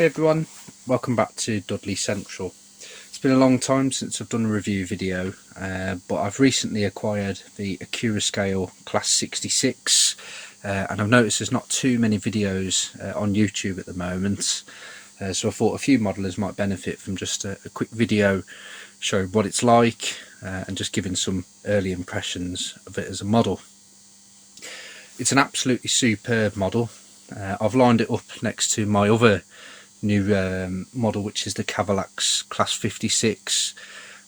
Hey everyone, welcome back to Dudley Central. It's been a long time since I've done a review video, but I've recently acquired the Accurascale Class 66, and I've noticed there's not too many videos on YouTube at the moment, so I thought a few modelers might benefit from just a quick video showing what it's like and just giving some early impressions of it as a model. It's an absolutely superb model. I've lined it up next to my other new model, which is the Accurascale Class 56,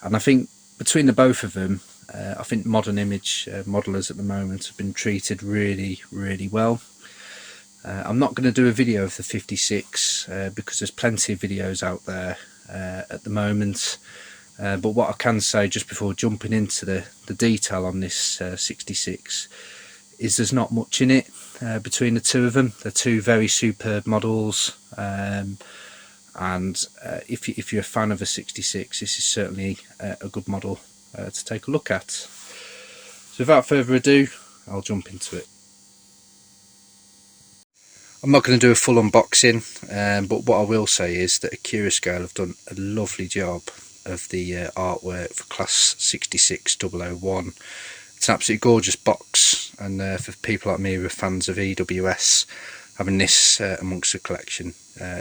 and I think between the both of them, I think modern image modelers at the moment have been treated really well. I'm not going to do a video of the 56 because there's plenty of videos out there at the moment, but what I can say just before jumping into the detail on this 66 is there's not much in it between the two of them. They're two very superb models, and if you're a fan of a 66, this is certainly a good model to take a look at. So without further ado, I'll jump into it. I'm not going to do a full unboxing, but what I will say is that Accurascale have done a lovely job of the artwork for Class 66001. It's an absolutely gorgeous box, and for people like me who are fans of EWS, having this amongst the collection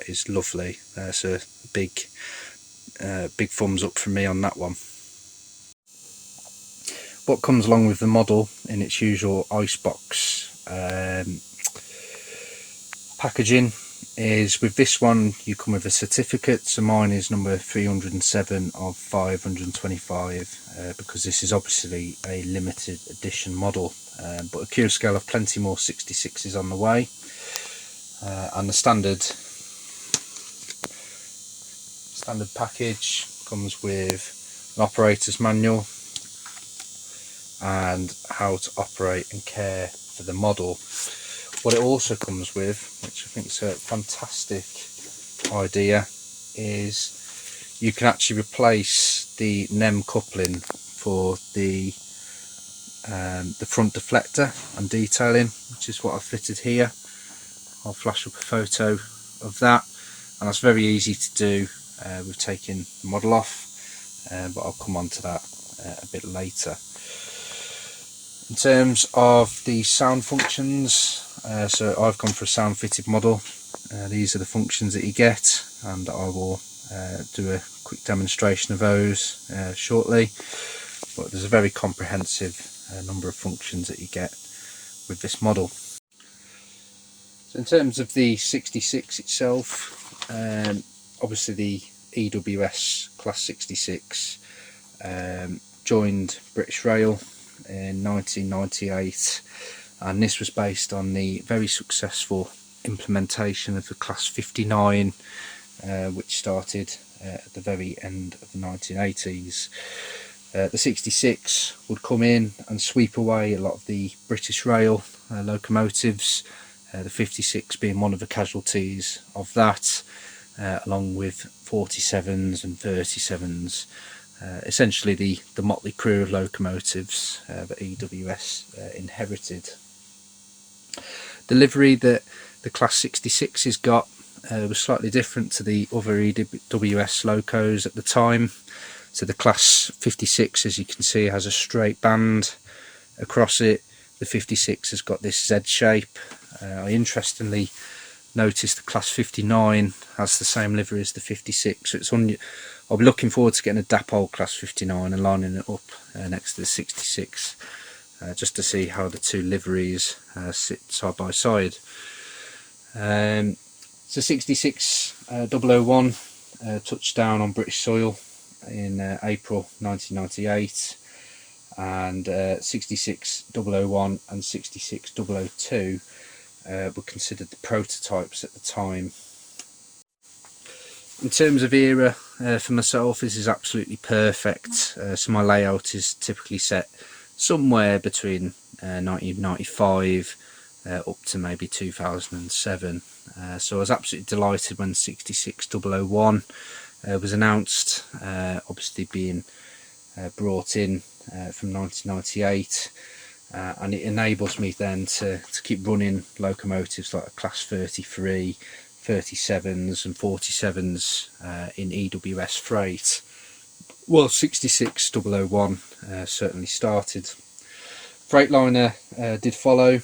is lovely. So big thumbs up from me on that one. What comes along with the model in its usual icebox packaging is, with this one you come with a certificate. So mine is number 307 of 525 because this is obviously a limited edition model, but Accurascale have plenty more 66s on the way, and the standard package comes with an operator's manual and how to operate and care for the model. What it also comes with, which I think is a fantastic idea, is you can actually replace the NEM coupling for the front deflector and detailing, which is what I've fitted here. I'll flash up a photo of that, and that's very easy to do with taking the model off, but I'll come on to that a bit later. In terms of the sound functions, so I've gone for a sound fitted model. These are the functions that you get, and I will do a quick demonstration of those shortly, but there's a very comprehensive number of functions that you get with this model. So in terms of the 66 itself, obviously the EWS Class 66 joined British Rail in 1998, and this was based on the very successful implementation of the Class 59, which started at the very end of the 1980s. The 66 would come in and sweep away a lot of the British Rail locomotives, the 56 being one of the casualties of that, along with 47s and 37s. Essentially the motley crew of locomotives that EWS inherited. The livery that the Class 66 has got was slightly different to the other EWS locos at the time. So the Class 56, as you can see, has a straight band across it. The 56 has got this Z shape. I interestingly noticed the Class 59 has the same livery as the 56, so it's I'll be looking forward to getting a Dapol Class 59 and lining it up next to the 66, just to see how the two liveries sit side by side. So 66001 touched down on British soil in April 1998, and 66001 and 66002 were considered the prototypes at the time. In terms of era, for myself, this is absolutely perfect. So my layout is typically set somewhere between 1995 up to maybe 2007. So I was absolutely delighted when 66001 was announced, obviously being brought in from 1998, and it enables me then to keep running locomotives like a Class 33, 37s and 47s in EWS freight. Well, 66001 certainly started. Freightliner did follow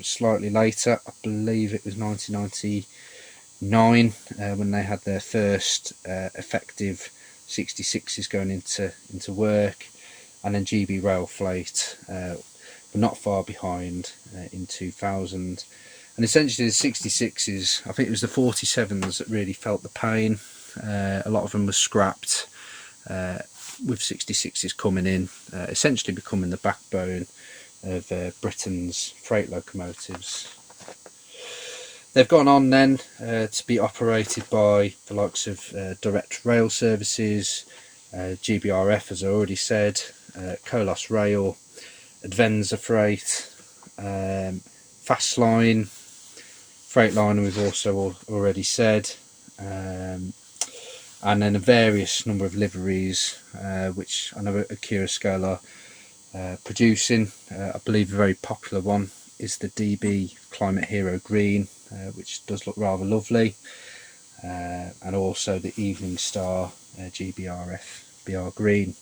slightly later. I believe it was 1999 when they had their first effective 66s going into work, and then GB Rail Freight were not far behind in 2000. And essentially the 66s, I think it was the 47s that really felt the pain. A lot of them were scrapped with 66s coming in, essentially becoming the backbone of Britain's freight locomotives. They've gone on then to be operated by the likes of Direct Rail Services, GBRF as I already said, Colas Rail, Advenza Freight, Fastline, Freightliner we've also already said, and then a various number of liveries which I know Accurascale are producing. I believe a very popular one is the DB Climate Hero Green, which does look rather lovely, and also the Evening Star GBRF BR Green.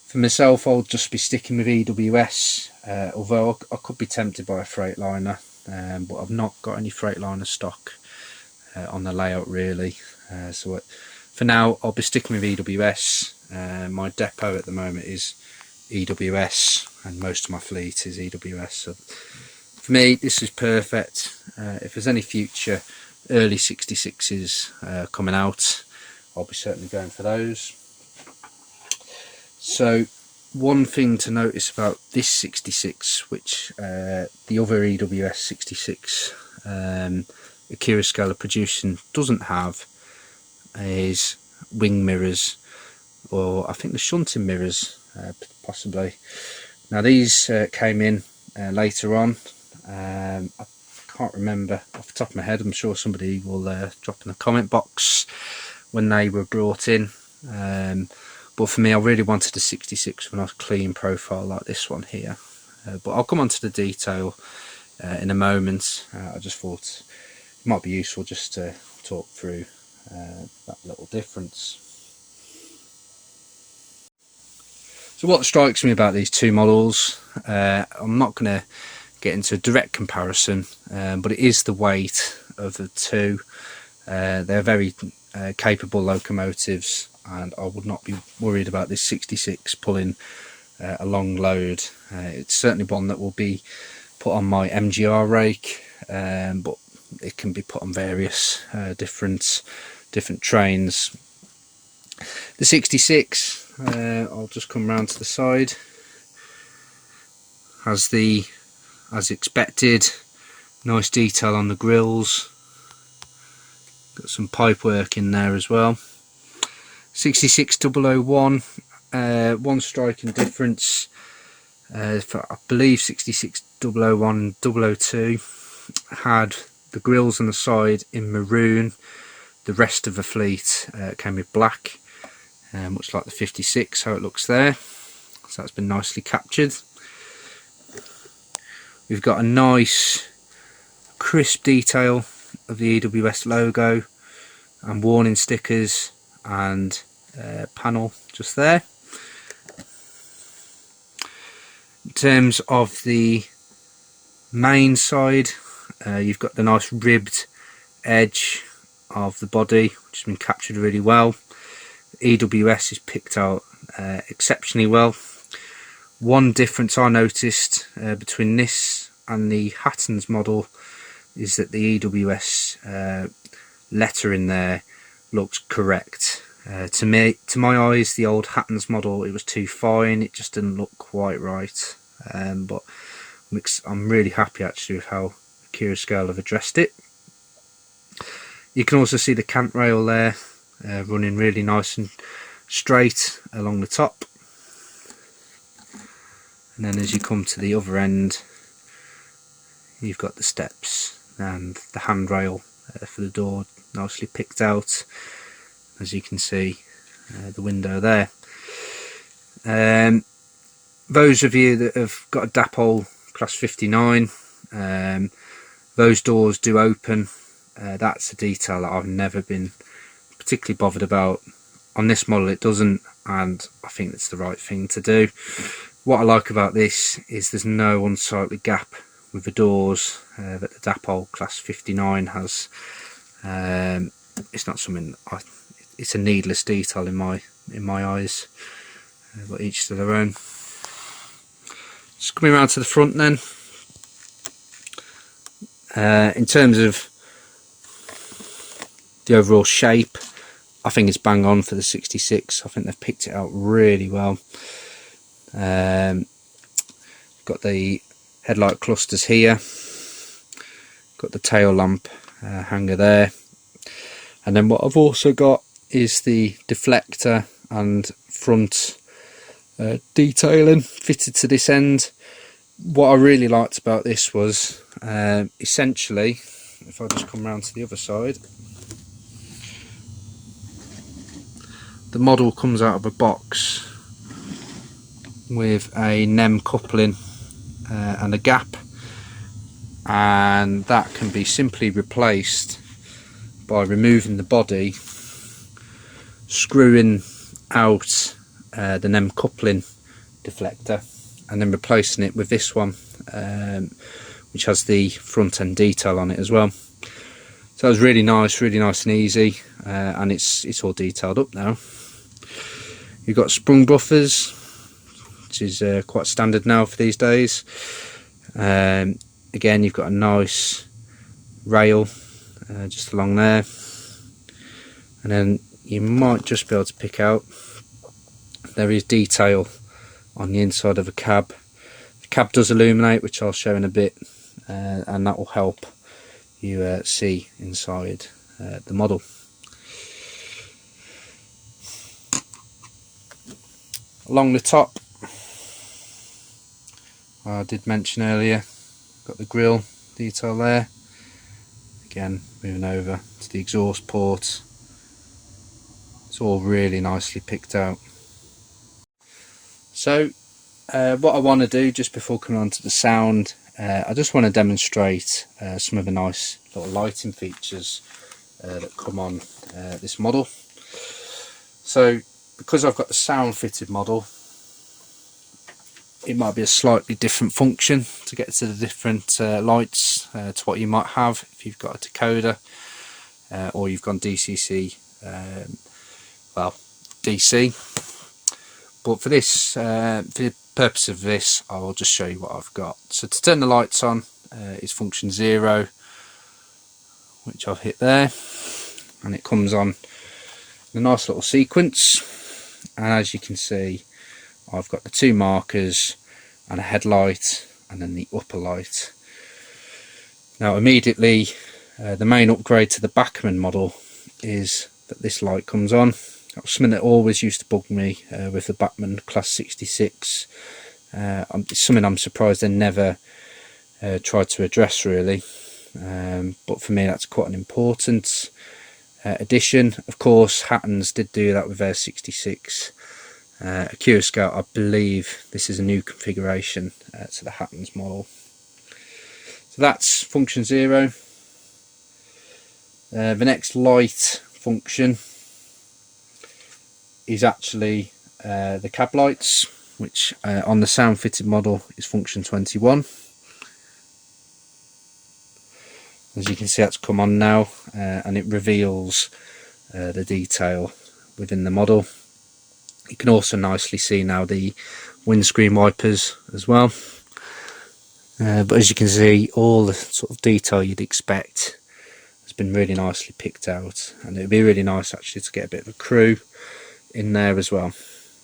For myself, I'll just be sticking with EWS, although I could be tempted by a Freightliner, but I've not got any Freightliner stock on the layout really, so for now I'll be sticking with EWS. My depot at the moment is EWS and most of my fleet is EWS, so for me this is perfect. If there's any future early 66s coming out, I'll be certainly going for those. So one thing to notice about this 66, which the other EWS 66 Accurascale producing doesn't have, is wing mirrors, or I think the shunting mirrors possibly. Now these came in later on. I can't remember off the top of my head. I'm sure somebody will drop in the comment box when they were brought in. But for me, I really wanted a 66 with a nice clean profile like this one here. But I'll come on to the detail in a moment. I just thought it might be useful just to talk through that little difference. So what strikes me about these two models, I'm not going to get into a direct comparison, but it is the weight of the two. They're very capable locomotives, and I would not be worried about this 66 pulling a long load. It's certainly one that will be put on my MGR rake, but it can be put on various different trains. The 66, I'll just come round to the side, has the, as expected, nice detail on the grills, got some pipe work in there as well. 66001, one striking difference for I believe 66001 and 002 had the grills on the side in maroon. The rest of the fleet came with black, much like the 56, how it looks there. So that's been nicely captured. We've got a nice crisp detail of the EWS logo and warning stickers and panel just there. In terms of the main side, you've got the nice ribbed edge of the body, which has been captured really well. EWS is picked out exceptionally well. One difference I noticed between this and the Hattons model is that the EWS letter in there looks correct. To my eyes, the old Hattons model, it was too fine, it just didn't look quite right. But I'm really happy actually with how Accurascale have addressed it. You can also see the cant rail there running really nice and straight along the top. And then as you come to the other end, you've got the steps and the handrail for the door nicely picked out, as you can see the window there. Those of you that have got a Dapol Class 59, those doors do open that's a detail that I've never been particularly bothered about. On this model it doesn't, and I think it's the right thing to do. What I like about this is there's no unsightly gap with the doors that the Hattons Class 59 has. It's not something it's a needless detail in my eyes, but each to their own. Just coming around to the front then. In terms of the overall shape, I think it's bang on for the 66. I think they've picked it out really well. Got the headlight clusters here, got the tail lamp hanger there, and then what I've also got is the deflector and front detailing fitted to this end. What I really liked about this was essentially, if I just come round to the other side, the model comes out of a box with a NEM coupling and a gap, and that can be simply replaced by removing the body, screwing out the NEM coupling deflector, and then replacing it with this one, which has the front end detail on it as well. So it was really nice and easy, and it's all detailed up now. You've got sprung buffers, which is quite standard now for these days. Again, you've got a nice rail just along there, and then you might just be able to pick out there is detail on the inside of a cab. The cab does illuminate, which I'll show in a bit, and that will help you see inside the model. Along the top, I did mention earlier, got the grille detail there. Again, moving over to the exhaust port, it's all really nicely picked out. So what I want to do just before coming on to the sound, I just want to demonstrate some of the nice little lighting features that come on this model. So because I've got the sound fitted model, it might be a slightly different function to get to the different lights to what you might have if you've got a decoder or you've gone DCC, well, DC. But for this, for the purpose of this, I will just show you what I've got. So to turn the lights on is function 0, which I've hit there, and it comes on in a nice little sequence. And as you can see, I've got the two markers and a headlight and then the upper light. Now immediately the main upgrade to the Bachmann model is that this light comes on. That was something that always used to bug me with the Bachmann Class 66. It's something I'm surprised they never tried to address really, but for me that's quite an important addition. Of course Hattons did do that with their 66. Accurascale, I believe this is a new configuration to the Hattons model. So that's function 0. The next light function is actually the cab lights, which on the sound fitted model is function 21. As you can see, that's come on now, and it reveals the detail within the model. You can also nicely see now the windscreen wipers as well, but as you can see, all the sort of detail you'd expect has been really nicely picked out, and it would be really nice actually to get a bit of a crew in there as well.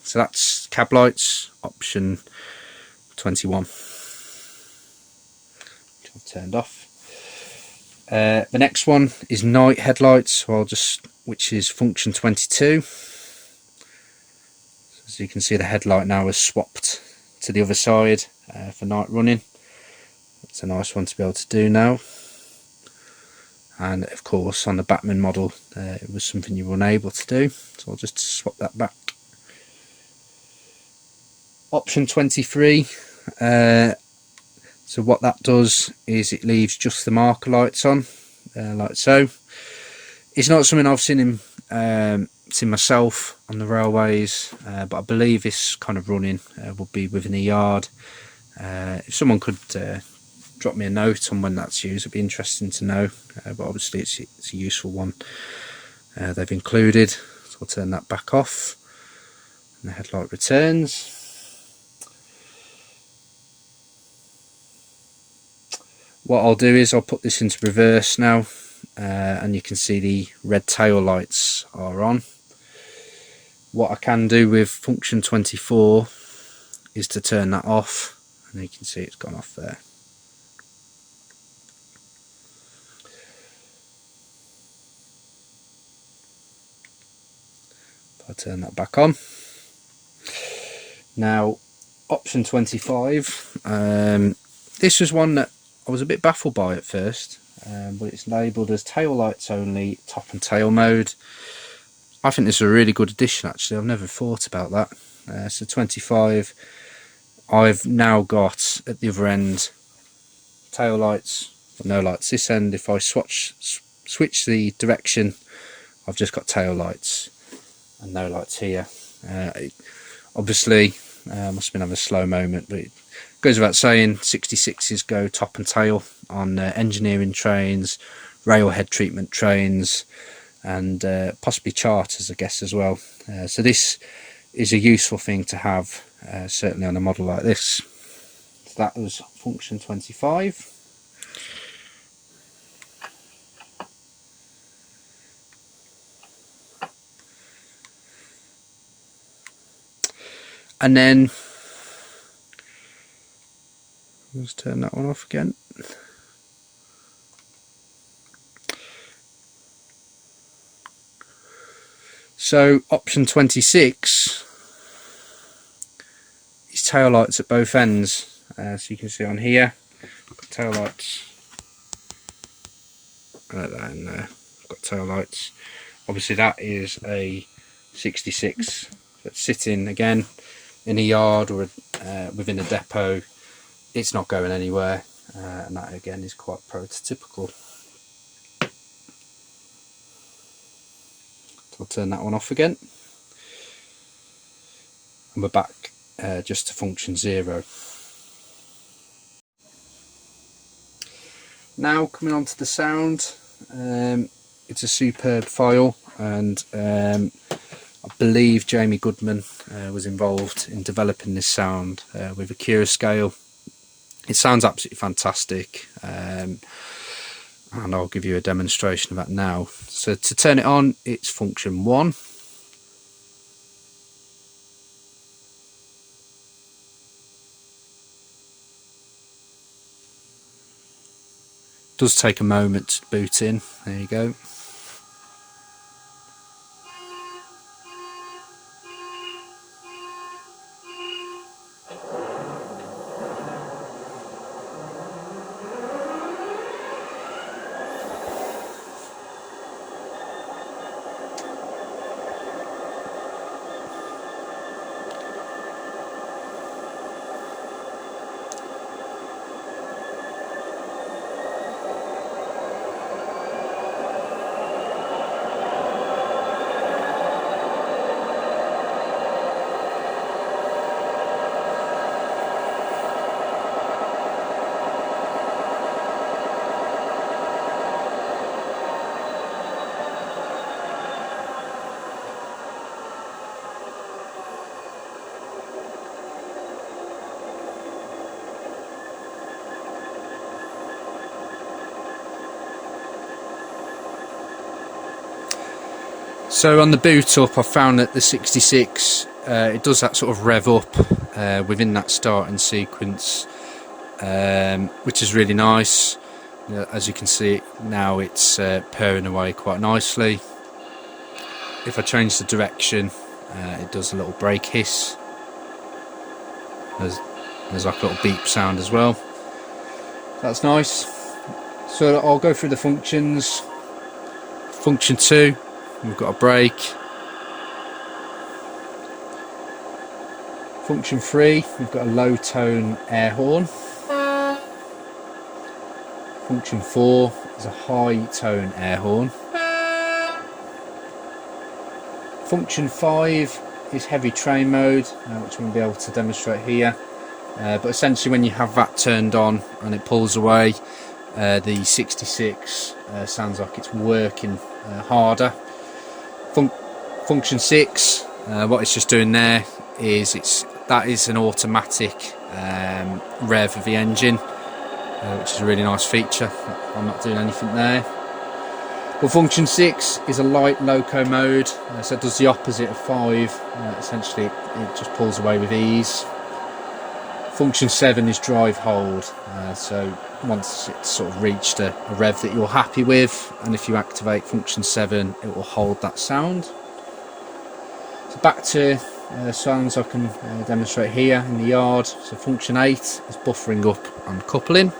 So that's cab lights, option 21, which I've turned off. The next one is night headlights, so which is function 22. So you can see the headlight now is swapped to the other side for night running. It's a nice one to be able to do now. And of course on the Bachmann model it was something you were unable to do, so I'll just swap that back. Option 23, so what that does is it leaves just the marker lights on. like so. It's not something I've seen seen myself on the railways, but I believe this kind of running will be within a yard. If someone could drop me a note on when that's used, it'd be interesting to know, but obviously it's a useful one they've included. So I'll turn that back off and the headlight returns. What I'll do is I'll put this into reverse now, and you can see the red tail lights are on. What I can do with function 24 is to turn that off, and you can see it's gone off there. I'll turn that back on. Now option 25, this was one that I was a bit baffled by at first, but it's labelled as tail lights only, top and tail mode. I think this is a really good addition actually. I've never thought about that. So 25, I've now got at the other end tail lights, no lights this end. If I switch the direction, I've just got tail lights and no lights here. Obviously must have been having a slow moment, but it goes without saying 66s go top and tail on engineering trains, railhead treatment trains, and possibly charters I guess as well. So this is a useful thing to have, certainly on a model like this. So that was function 25. And then let's turn that one off again. So option 26 is tail lights at both ends. So you can see on here, got tail lights. Like that in there. Got tail lights. Obviously that is a 66 that's sitting again in a yard or within a depot. It's not going anywhere, and that again is quite prototypical. So I'll turn that one off again, and we're back just to function 0. Now coming on to the sound, it's a superb file, and I believe Jamie Goodman was involved in developing this sound with Accurascale. It sounds absolutely fantastic, and I'll give you a demonstration of that now. So to turn it on, it's function 1. It does take a moment to boot in. There you go. So on the boot up, I found that the 66, it does that sort of rev up within that starting sequence, which is really nice. As you can see now, it's purring away quite nicely. If I change the direction, it does a little brake hiss. There's like a little beep sound as well. That's nice. So I'll go through the functions. Function 2. We've got a brake. Function 3, we've got a low tone air horn. Function 4 is a high tone air horn. Function 5 is heavy train mode, which we'll be able to demonstrate here. But essentially when you have that turned on and it pulls away, the 66 sounds like it's working harder. Function 6, what it's just doing there is that is an automatic rev of the engine, which is a really nice feature. I'm not doing anything there. Well, function 6 is a light loco mode, so it does the opposite of 5. Essentially it just pulls away with ease. Function 7 is drive hold, so once it's sort of reached a rev that you're happy with, and if you activate function 7 it will hold that sound. So back to sounds I can demonstrate here in the yard. So function 8 is buffering up and coupling.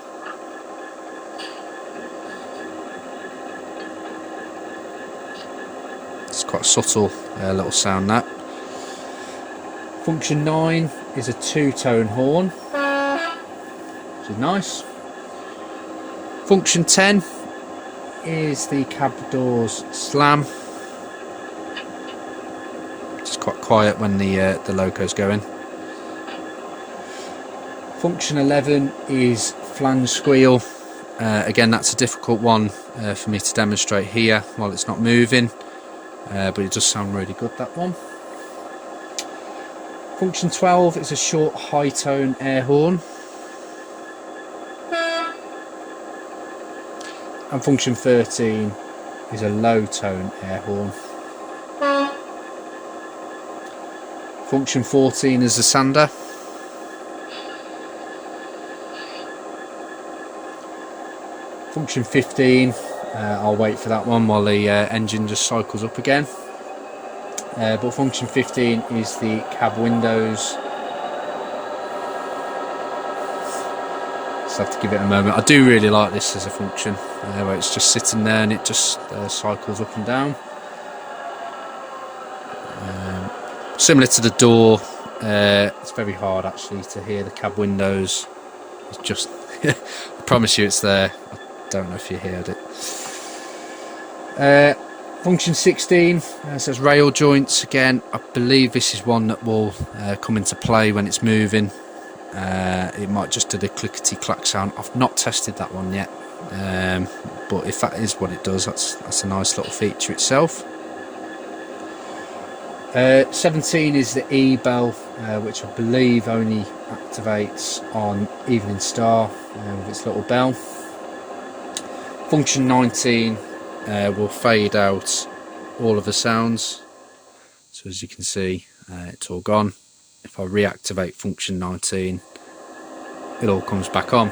It's quite a subtle little sound that. Function 9 is a two-tone horn, which is nice. Function 10 is the cab doors slam. It's quite quiet when the loco's going. Function 11 is flange squeal. Again, that's a difficult one for me to demonstrate here while it's not moving, but it does sound really good, that one. Function 12 is a short high tone air horn. And function 13 is a low tone air horn. Function 14 is a sander. Function 15, I'll wait for that one while the engine just cycles up again. But function 15 is the cab windows. Just have to give it a moment. I do really like this as a function, where it's just sitting there and it just cycles up and down. Similar to the door, it's very hard actually to hear the cab windows. It's just, I promise you it's there. I don't know if you heard it. Function 16 says rail joints. Again, I believe this is one that will come into play when it's moving. It might just do the clickety clack sound. I've not tested that one yet, but if that is what it does, that's a nice little feature itself. 17 is the E bell, which I believe only activates on Evening Star with its little bell. Function 19 will fade out all of the sounds, so as you can see it's all gone. If I reactivate function 19 it all comes back on.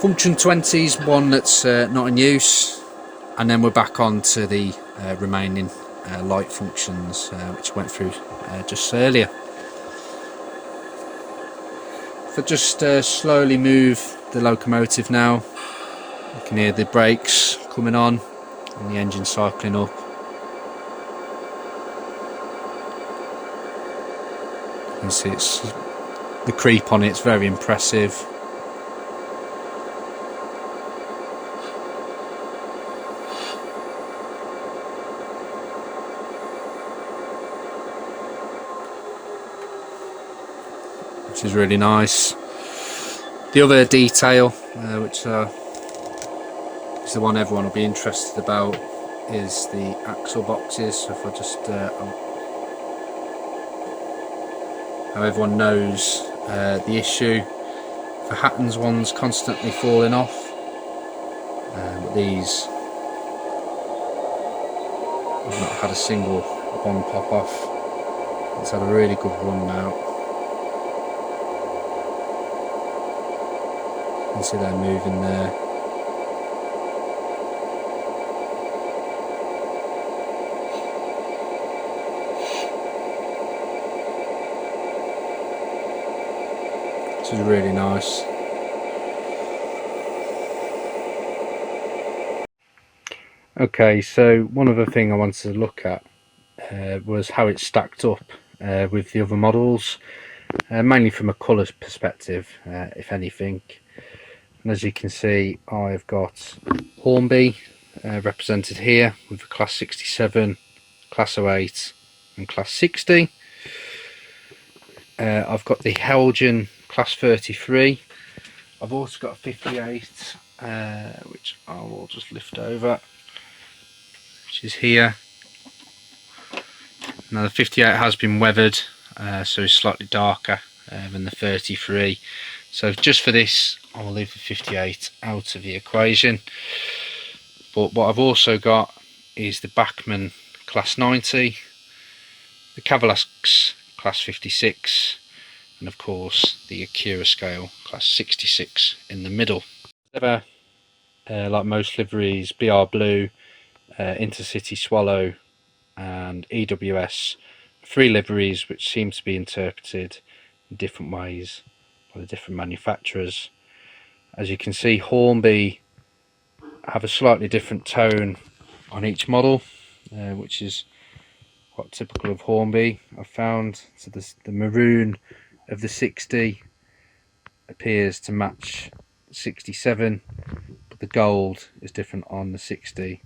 Function 20 is one that's not in use, and then we're back on to the remaining light functions which I went through just earlier. If I just slowly move the locomotive now, you can hear the brakes coming on and the engine cycling up. You can see it's the creep on it's very impressive. Which is really nice. The other detail, which is the one everyone will be interested about, is the axle boxes. So if I just, how everyone knows the issue, the Hattons one's constantly falling off, but these, I've not had a single one pop off. It's had a really good run now. You can see they're moving there. Which is really nice. Okay, so one other thing I wanted to look at was how it stacked up with the other models. mainly from a colour perspective, if anything. And as you can see, I've got Hornby represented here with the Class 67, Class 08 and Class 60. I've got the Heljan Class 33. I've also got a 58, which I will just lift over, which is here. Now the 58 has been weathered, so it's slightly darker than the 33. So just for this, I will leave the 58 out of the equation. But what I've also got is the Bachmann Class 90, the Accurascale Class 56, and of course the Accurascale Class 66 in the middle. Like most liveries, BR Blue, Intercity Swallow and EWS, 3 liveries which seem to be interpreted in different ways by the different manufacturers. As you can see, Hornby have a slightly different tone on each model, which is quite typical of Hornby, I've found. So the maroon of the 60 appears to match 67, but the gold is different on the 60,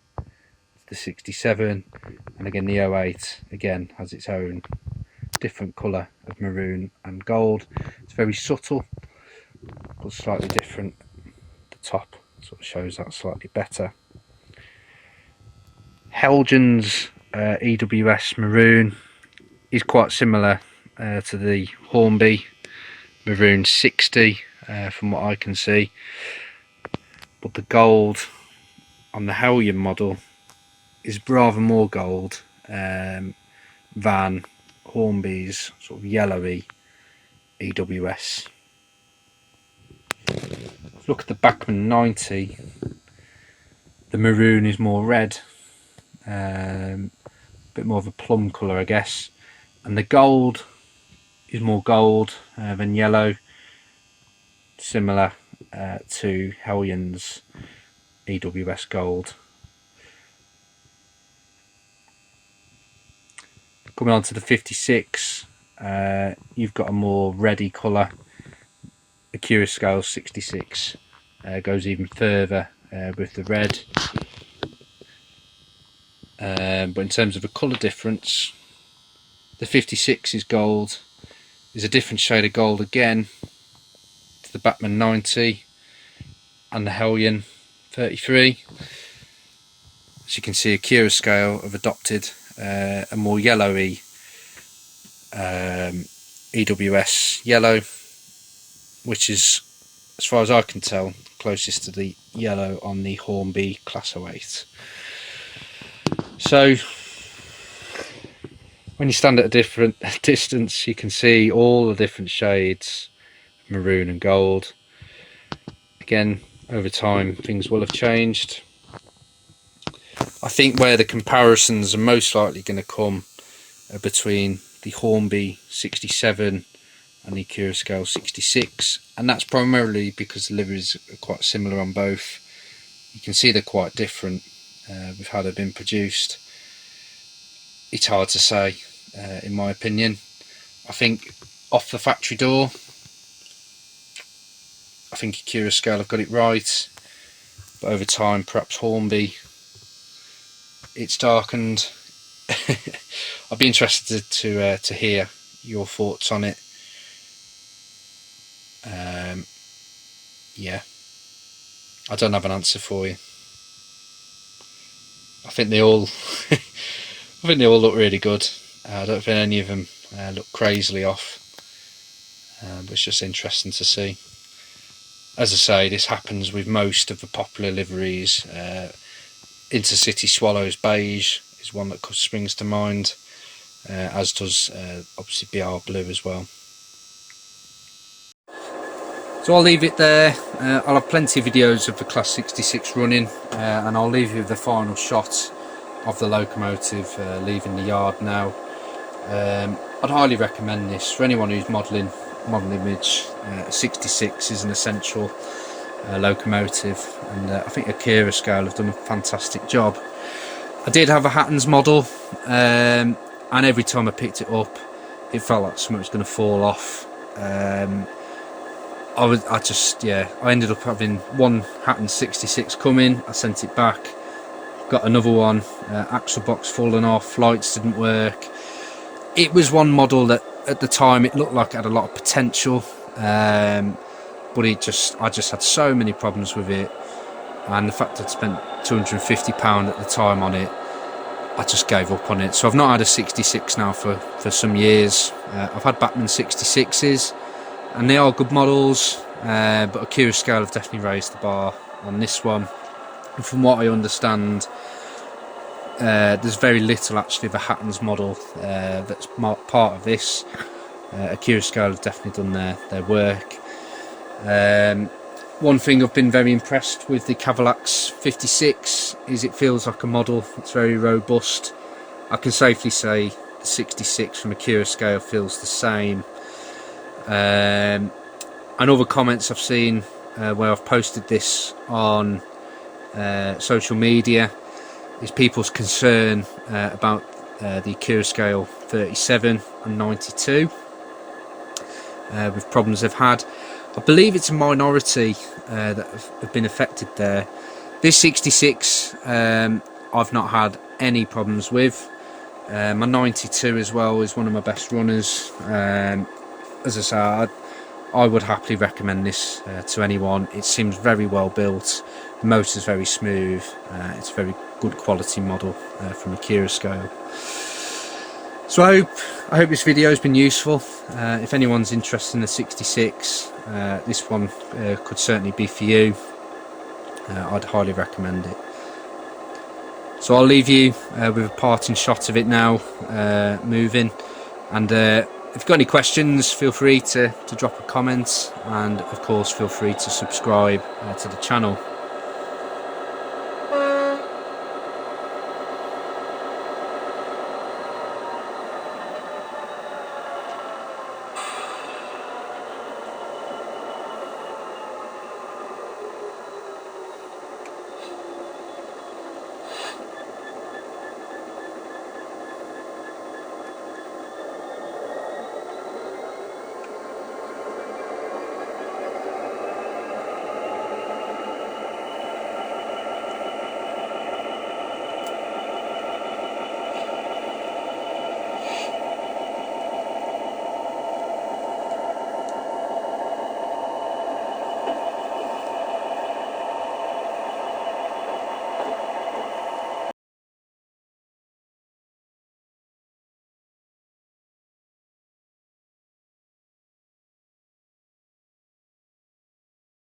the 67, and again the 08 again has its own different colour of maroon and gold. It's very subtle but slightly different. The top sort of shows that slightly better. Heljan's EWS maroon is quite similar to the Hornby maroon 60 from what I can see, but the gold on the Heljan model is rather more gold than Hornby's sort of yellowy EWS. If you look at the Bachmann 90, the maroon is more red, a bit more of a plum colour I guess, and the gold is more gold than yellow, similar to Heljan's EWS gold. Coming on to the 56, you've got a more reddy colour. Accurascale 66 goes even further with the red. But in terms of a colour difference, the 56 is gold. There's a different shade of gold again to the Bachmann 90 and the Heljan 33. As you can see, Accurascale have adopted a more yellowy EWS yellow, which is, as far as I can tell, closest to the yellow on the Hornby Class 08. So when you stand at a different distance, you can see all the different shades of maroon and gold. Again, over time things will have changed. I think where the comparisons are most likely going to come are between the Hornby 67 and the Accurascale 66, and that's primarily because the liveries are quite similar on both. You can see they're quite different with how they've been produced. It's hard to say, in my opinion. I think off the factory door, I think Accurascale have got it right, but over time perhaps Hornby, it's darkened. I'd be interested to hear your thoughts on it. Yeah, I don't have an answer for you. I think they all I think they all look really good. I don't think any of them look crazily off, but it's just interesting to see. As I say, this happens with most of the popular liveries. Intercity Swallows beige is one that springs to mind, as does obviously BR Blue as well. So I'll leave it there. I'll have plenty of videos of the Class 66 running, and I'll leave you with the final shot of the locomotive leaving the yard now. I'd highly recommend this for anyone who's modelling model image. 66 is an essential locomotive, and I think Accurascale have done a fantastic job. I did have a Hattons model, and every time I picked it up it felt like something was going to fall off. I ended up having one Hattons 66 come in. I sent it back, got another one, axle box falling off, lights didn't work. It was one model that at the time it looked like it had a lot of potential, but I just had so many problems with it, and the fact I'd spent £250 at the time on it, I just gave up on it. So I've not had a 66 now for some years. I've had Bachmann 66s, and they are good models, but Accurascale have definitely raised the bar on this one. And from what I understand, there's very little actually of a Hattons model that's part of this. Accurascale have definitely done their work. One thing I've been very impressed with the Cavalax 56 is it feels like a model. It's very robust. I can safely say the 66 from Accurascale feels the same. And other comments I've seen where I've posted this on social media is people's concern about the Accurascale 37 and 92 with problems they've had. I believe it's a minority that have been affected there. This 66 I've not had any problems with. My 92 as well is one of my best runners. As I say, I would happily recommend this to anyone. It seems very well built, the motor's very smooth, it's a very good quality model from Accurascale. So I hope this video has been useful. If anyone's interested in the 66, this one could certainly be for you. I'd highly recommend it. So I'll leave you with a parting shot of it now, moving. And if you've got any questions, feel free to drop a comment, and of course feel free to subscribe to the channel.